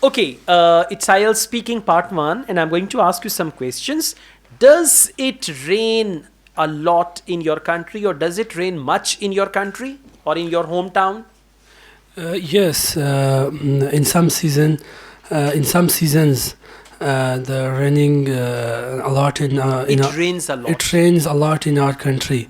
Okay, it's IELTS speaking part one, and I'm going to ask you some questions. Does it rain a lot in your country, or does it rain much in your country or in your hometown? Yes, in some seasons, the raining a lot It rains a lot. it rains a lot in our country,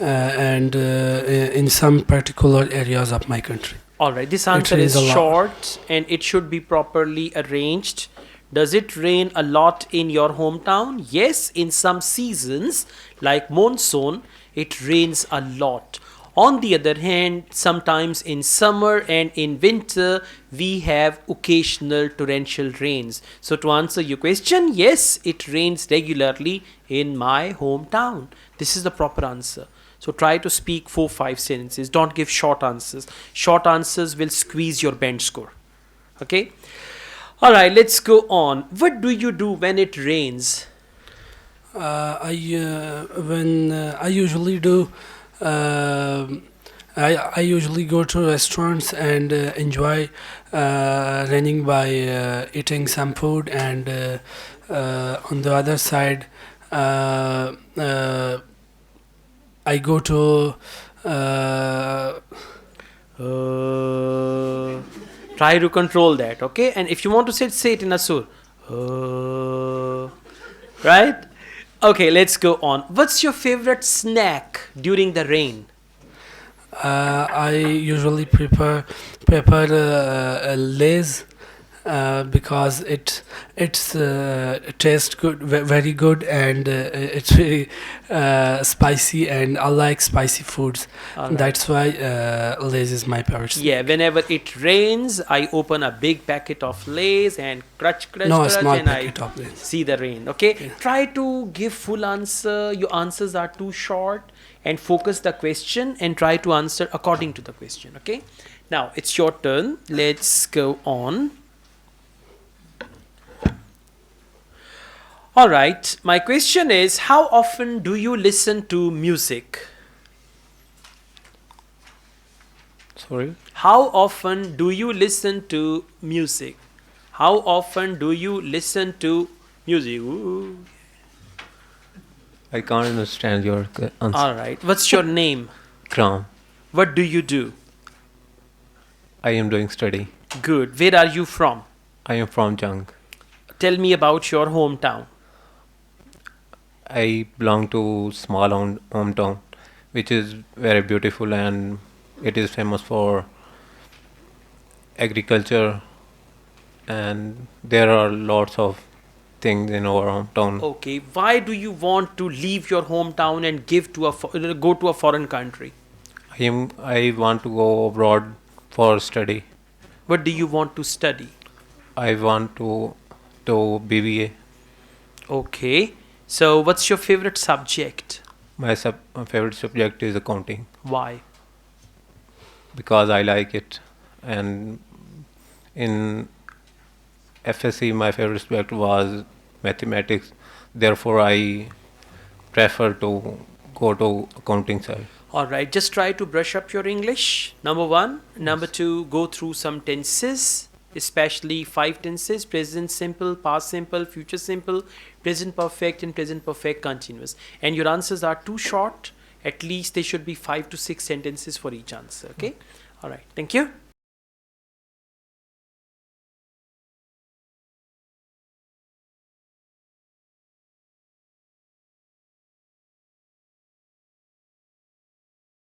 and in some particular areas of my country. All right, this It answer rains is a lot. short and it should be properly arranged. Does it rain a lot in your hometown? Yes, in some seasons, like monsoon, it rains a lot. On the other hand, sometimes in summer and in winter, we have occasional torrential rains. So, to answer your question, yes, it rains regularly in my hometown. This is the proper answer. So try to speak 4 5 sentences. Don't give short answers. Short answers will squeeze your band score. Okay? Alright, let's go on. What do you do when it rains? I usually do. um I usually go to restaurants and enjoy raining by eating some food, and on the other side, uh, uh, I go to uh, Uh, Try to control that, okay? And if you want to say it in a sur. Right? Okay, let's go on. What's your favorite snack during the rain? I usually prepare Lay's because it tastes good, very good, and it's very spicy, and I like spicy foods. Alright. That's why Lay's is my favorite snack. Yeah, whenever it rains, I open a big packet of Lays and crunch, crunch, No, a crunch, small and I packet of Lay's. see the rain. Okay, Yeah. try to give full answer. Your answers are too short, and focus the question and try to answer according to the question. Okay, now it's your turn. Let's go on. All right, my question is, how often do you listen to music? Sorry, How often do you listen to music? How often do you listen to music? Ooh. I can't understand your answer. All right. What's your name? Kram, What do you do? I am doing study. Good. Where are you from? I am from Jang. Tell me about your hometown. I belong to small hometown, which is very beautiful, and it is famous for agriculture, and there are lots of things in our hometown. Okay. Why do you want to leave your hometown and go to a foreign country? I want to go abroad for study. What do you want to study? I want to BBA. Okay. So, what's your favorite subject? My favorite subject is accounting Why? because I like it, and in FSC my favorite subject was mathematics. Therefore, I prefer to go to accounting side. All right, just try to brush up your English. Number one. Number Yes. two, go through some tenses, especially 5 tenses: present simple, past simple, future simple, present perfect, and present perfect continuous. And your answers are too short. At least they should be 5 to 6 sentences for each answer. Okay? All right, thank you.